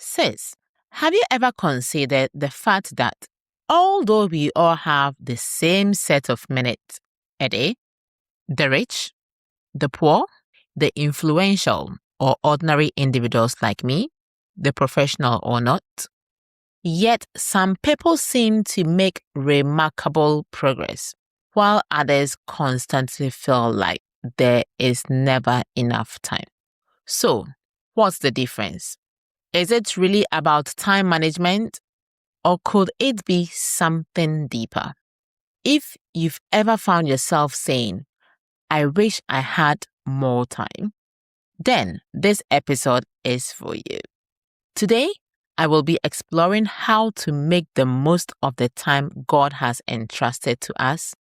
Sis, have you ever considered the fact that although we all have the same set of minutes a day, the rich, the poor, the influential or ordinary individuals like me, the professional or not, yet some people seem to make remarkable progress, while others constantly feel like there is never enough time. So, what's the difference? Is it really about time management, or could it be something deeper? If you've ever found yourself saying, I wish I had more time, then this episode is for you. Today, I will be exploring how to make the most of the time God has entrusted to us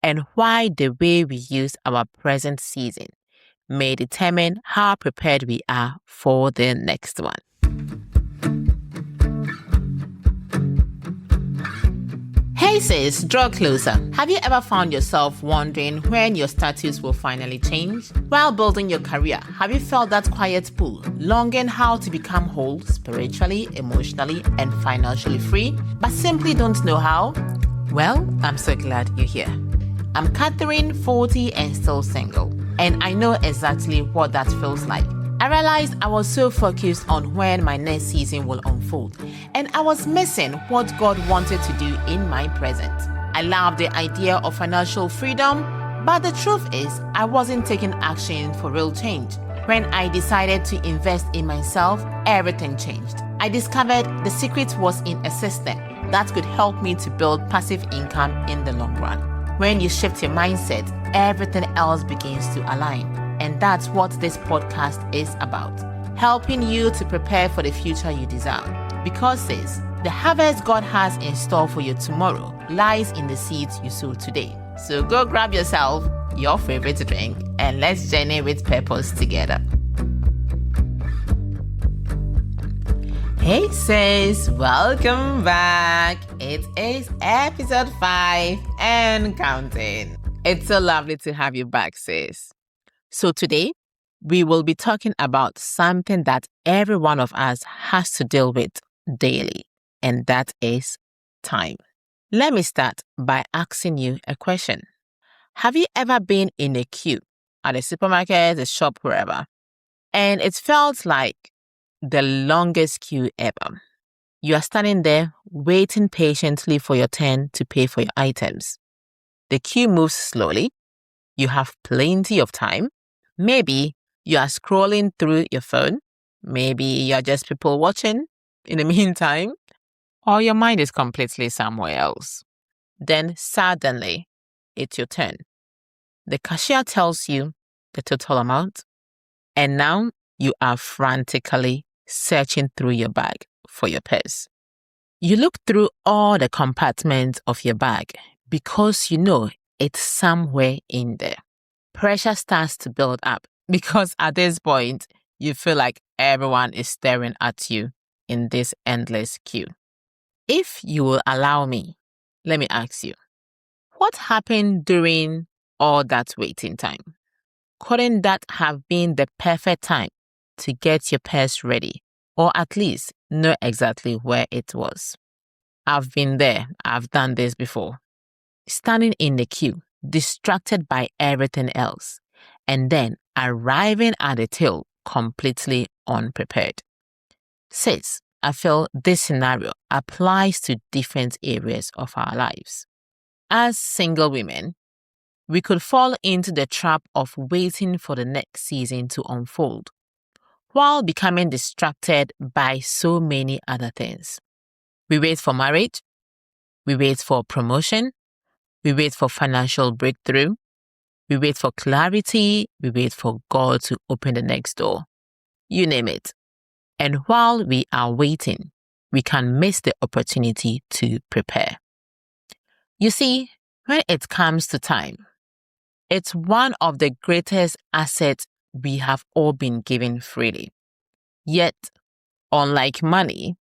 and why the way we use our present season may determine how prepared we are for the next one. Hey sis, draw closer. Have you ever found yourself wondering when your status will finally change? While building your career, have you felt that quiet pull, longing how to become whole spiritually, emotionally, and financially free, but simply don't know how? Well, I'm so glad you're here. I'm Catherine, 40 and still single, and I know exactly what that feels like. I realized I was so focused on when my next season will unfold, and I was missing what God wanted to do in my present. I love the idea of financial freedom, but the truth is, I wasn't taking action for real change. When I decided to invest in myself, everything changed. I discovered the secret was in a system that could help me to build passive income in the long run. When you shift your mindset, everything else begins to align. And that's what this podcast is about, helping you to prepare for the future you desire. Because sis, the harvest God has in store for you tomorrow lies in the seeds you sow today. So go grab yourself your favorite drink and let's journey with purpose together. Hey sis, welcome back. It is episode 5 and counting. It's so lovely to have you back, sis. So today, we will be talking about something that every one of us has to deal with daily, and that is time. Let me start by asking you a question. Have you ever been in a queue at a supermarket, a shop, wherever, and it felt like the longest queue ever? You are standing there waiting patiently for your turn to pay for your items. The queue moves slowly. You have plenty of time. Maybe you are scrolling through your phone. Maybe you're just people watching in the meantime, or your mind is completely somewhere else. Then suddenly, it's your turn. The cashier tells you the total amount, and now you are frantically searching through your bag for your purse. You look through all the compartments of your bag because you know it's somewhere in there. Pressure starts to build up because at this point, you feel like everyone is staring at you in this endless queue. If you will allow me, let me ask you, what happened during all that waiting time? Couldn't that have been the perfect time to get your purse ready, or at least know exactly where it was? I've been there. I've done this before. Standing in the queue, distracted by everything else, and then arriving at the till completely unprepared. Sis, I feel this scenario applies to different areas of our lives. As single women, we could fall into the trap of waiting for the next season to unfold, while becoming distracted by so many other things. We wait for marriage, we wait for promotion, we wait for financial breakthrough. We wait for clarity. We wait for God to open the next door. You name it. And while we are waiting, we can miss the opportunity to prepare. You see, when it comes to time, it's one of the greatest assets we have all been given freely. Yet, unlike money,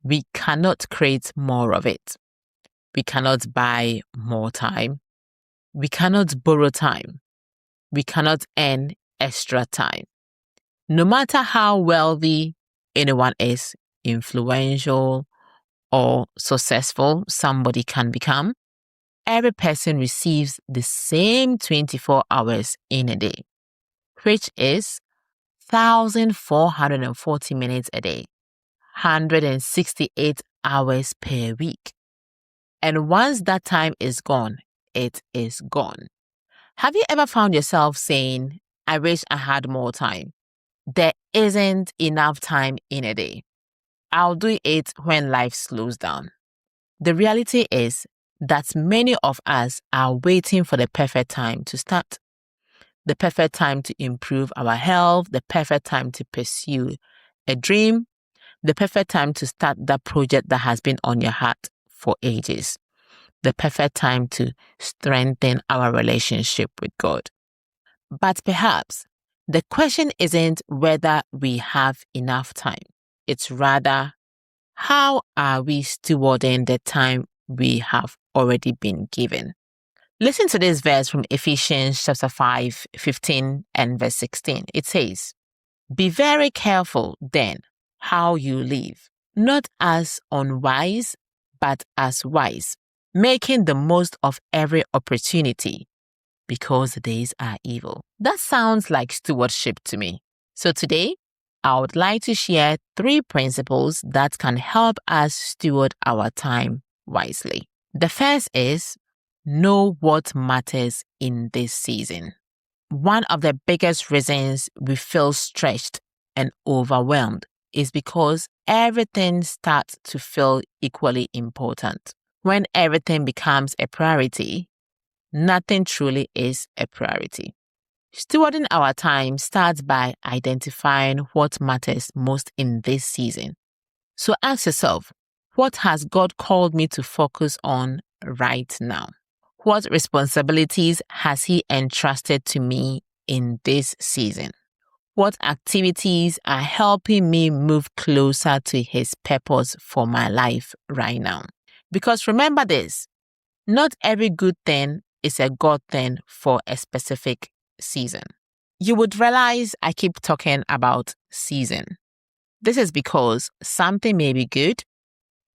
we cannot create more of it. We cannot buy more time. We cannot borrow time. We cannot earn extra time. No matter how wealthy anyone is influential or successful somebody can become, every person receives the same 24 hours in a day, which is 1,440 minutes a day, 168 hours per week. And once that time is gone, it is gone. Have you ever found yourself saying, I wish I had more time? There isn't enough time in a day. I'll do it when life slows down. The reality is that many of us are waiting for the perfect time to start, the perfect time to improve our health, the perfect time to pursue a dream, the perfect time to start that project that has been on your heart for ages, the perfect time to strengthen our relationship with God. But perhaps the question isn't whether we have enough time. It's rather, how are we stewarding the time we have already been given? Listen to this verse from Ephesians chapter 5, 15 and verse 16. It says, be very careful then how you live, not as unwise, but as wise, making the most of every opportunity, because the days are evil. That sounds like stewardship to me. So today, I would like to share 3 principles that can help us steward our time wisely. The first is, know what matters in this season. One of the biggest reasons we feel stretched and overwhelmed is because everything starts to feel equally important. When everything becomes a priority, nothing truly is a priority. Stewarding our time starts by identifying what matters most in this season. So ask yourself, what has God called me to focus on right now? What responsibilities has He entrusted to me in this season? What activities are helping me move closer to His purpose for my life right now? Because remember this, not every good thing is a God thing for a specific season. You would realize I keep talking about season. This is because something may be good,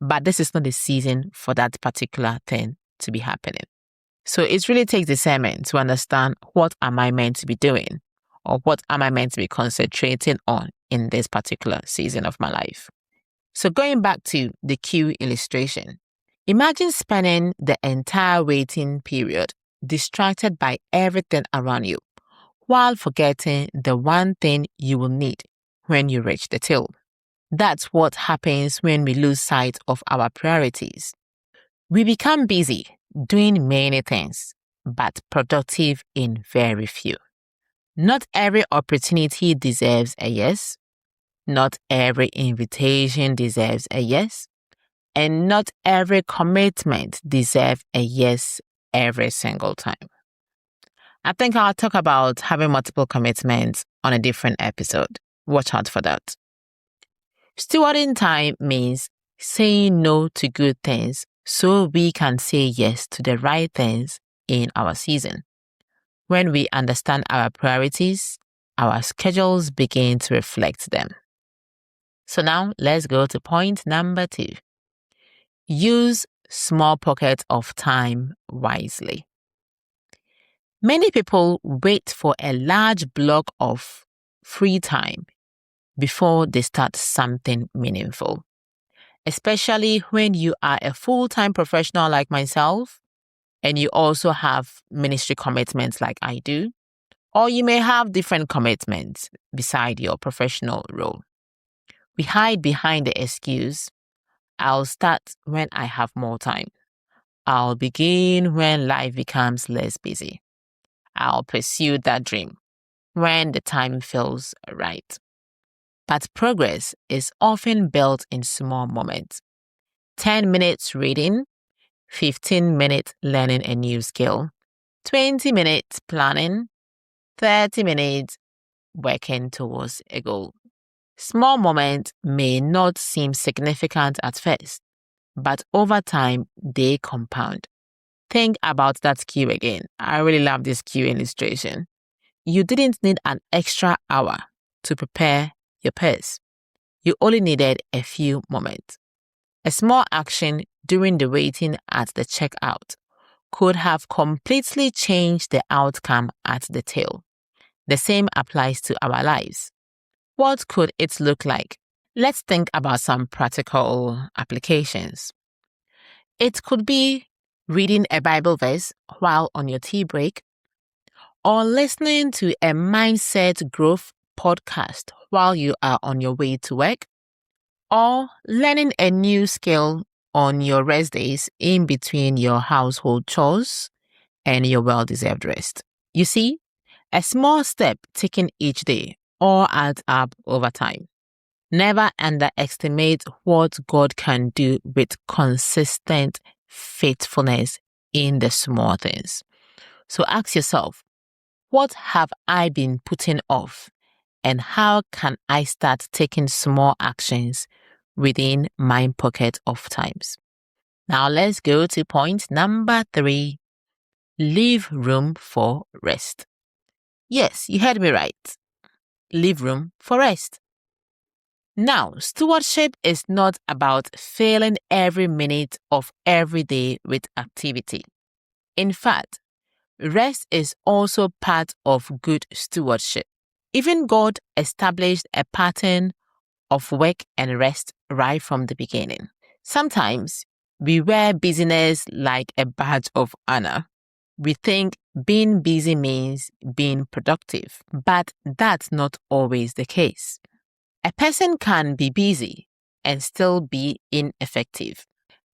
but this is not the season for that particular thing to be happening. So it really takes discernment to understand, what am I meant to be doing, or what am I meant to be concentrating on in this particular season of my life. So going back to the queue illustration, imagine spending the entire waiting period distracted by everything around you, while forgetting the one thing you will need when you reach the till. That's what happens when we lose sight of our priorities. We become busy doing many things, but productive in very few. Not every opportunity deserves a yes. Not every invitation deserves a yes. And not every commitment deserves a yes every single time. I think I'll talk about having multiple commitments on a different episode. Watch out for that. Stewarding time means saying no to good things so we can say yes to the right things in our season. When we understand our priorities, our schedules begin to reflect them. So now let's go to point number 2. Use small pockets of time wisely. Many people wait for a large block of free time before they start something meaningful, especially when you are a full-time professional like myself and you also have ministry commitments like I do, or you may have different commitments beside your professional role. We hide behind the excuse, I'll start when I have more time. I'll begin when life becomes less busy. I'll pursue that dream when the time feels right. But progress is often built in small moments. 10 minutes reading, 15 minutes learning a new skill, 20 minutes planning, 30 minutes working towards a goal. Small moments may not seem significant at first, but over time, they compound. Think about that queue again. I really love this queue illustration. You didn't need an extra hour to prepare your purse. You only needed a few moments. A small action during the waiting at the checkout could have completely changed the outcome at the till. The same applies to our lives. What could it look like? Let's think about some practical applications. It could be reading a Bible verse while on your tea break, or listening to a mindset growth podcast while you are on your way to work, or learning a new skill on your rest days in between your household chores and your well-deserved rest. You see, a small step taken each day all adds up over time. Never underestimate what God can do with consistent faithfulness in the small things. So ask yourself, what have I been putting off? And how can I start taking small actions within my pocket of times? Now let's go to point number 3. Leave room for rest. Yes, you heard me right. Leave room for rest. Now, stewardship is not about filling every minute of every day with activity. In fact, rest is also part of good stewardship. Even God established a pattern of work and rest right from the beginning. Sometimes we wear busyness like a badge of honor. We think being busy means being productive, but that's not always the case. A person can be busy and still be ineffective.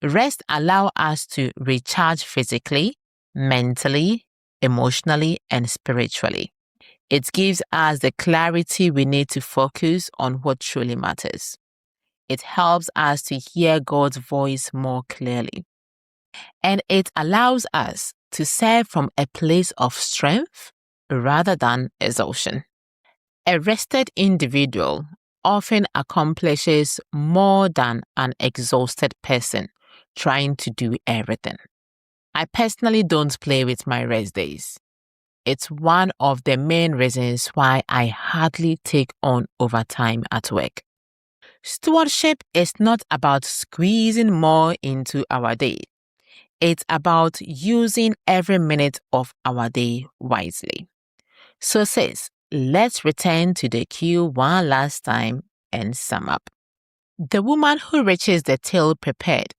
Rest allows us to recharge physically, mentally, emotionally, and spiritually. It gives us the clarity we need to focus on what truly matters. It helps us to hear God's voice more clearly. And it allows us to serve from a place of strength rather than exhaustion. A rested individual often accomplishes more than an exhausted person trying to do everything. I personally don't play with my rest days. It's one of the main reasons why I hardly take on overtime at work. Stewardship is not about squeezing more into our day. It's about using every minute of our day wisely. So sis, let's return to the cue one last time and sum up. The woman who reaches the till prepared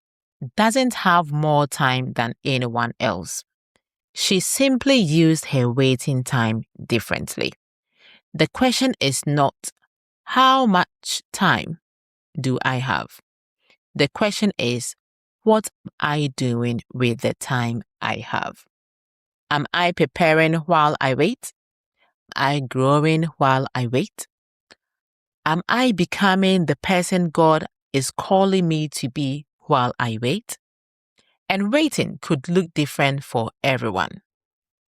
doesn't have more time than anyone else. She simply used her waiting time differently. The question is not, how much time do I have? The question is, what am I doing with the time I have? Am I preparing while I wait? Am I growing while I wait? Am I becoming the person God is calling me to be while I wait? And waiting could look different for everyone.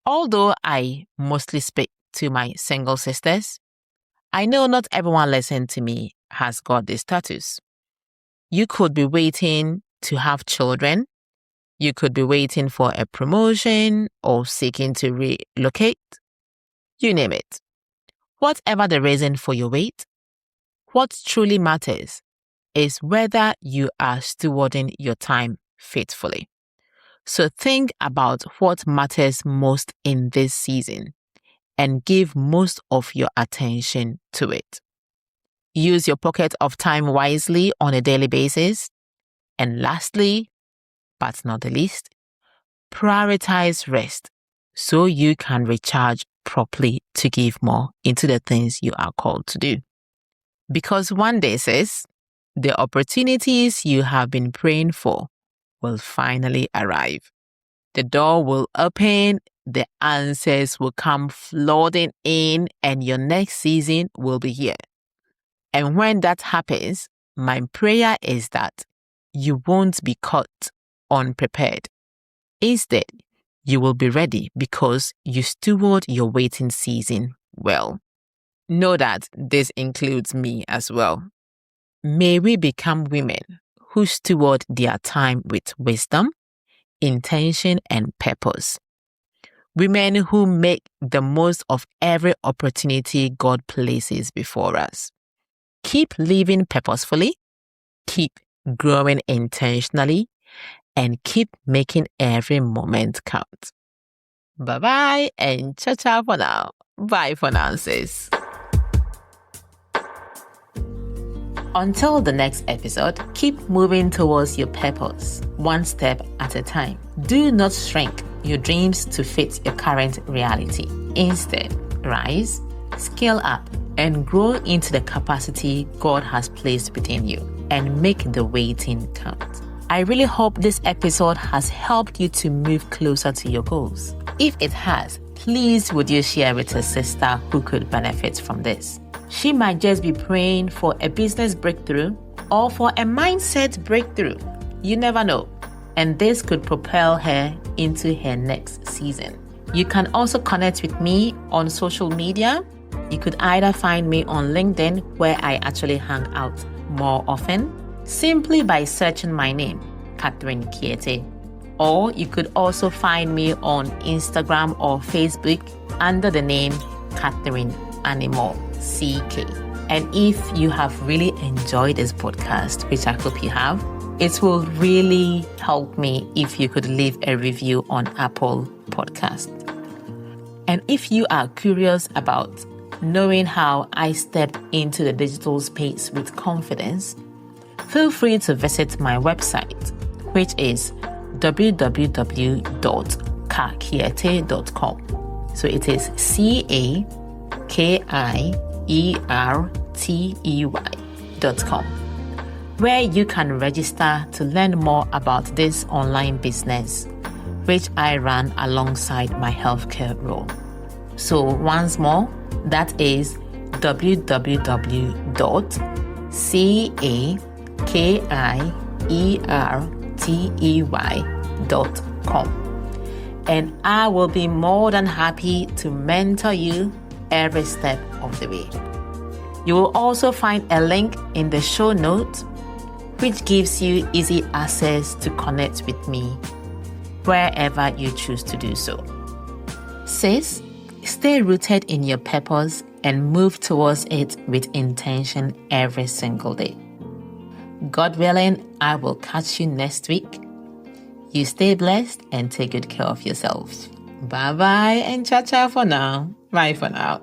Although I mostly speak to my single sisters, I know not everyone listening to me has got this status. You could be waiting to have children. You could be waiting for a promotion or seeking to relocate. You name it. Whatever the reason for your wait, what truly matters is whether you are stewarding your time faithfully. So think about what matters most in this season and give most of your attention to it. Use your pocket of time wisely on a daily basis. And lastly, but not the least, prioritize rest so you can recharge properly to give more into the things you are called to do. Because one day, sis, the opportunities you have been praying for will finally arrive. The door will open, the answers will come flooding in, and your next season will be here. And when that happens, my prayer is that you won't be caught unprepared. Instead, you will be ready because you steward your waiting season well. Know that this includes me as well. May we become women who steward their time with wisdom, intention, and purpose. Women who make the most of every opportunity God places before us. Keep living purposefully, keep growing intentionally, and keep making every moment count. Bye-bye and ciao for now. Bye for now, sis. Until the next episode, keep moving towards your purpose, one step at a time. Do not shrink your dreams to fit your current reality. Instead, rise, scale up, and grow into the capacity God has placed within you, and make the waiting count. I really hope this episode has helped you to move closer to your goals. If it has, please would you share with a sister who could benefit from this? She might just be praying for a business breakthrough or for a mindset breakthrough. You never know. And this could propel her into her next season. You can also connect with me on social media. You could either find me on LinkedIn, where I actually hang out more often, simply by searching my name, Catherine Kiete. Or you could also find me on Instagram or Facebook under the name Catherine Animal CK. And if you have really enjoyed this podcast, which I hope you have, it will really help me if you could leave a review on Apple Podcast. And if you are curious about knowing how I stepped into the digital space with confidence, feel free to visit my website, which is www.kakiete.com. So it is KAIERTEY.com, where you can register to learn more about this online business, which I run alongside my healthcare role. So once more, that is www.KAIERTEY.com. And I will be more than happy to mentor you every step of the way. You will also find a link in the show notes, which gives you easy access to connect with me wherever you choose to do so. Sis, stay rooted in your purpose and move towards it with intention every single day. God willing, I will catch you next week. You stay blessed and take good care of yourself. Bye-bye and ciao for now. Bye for now.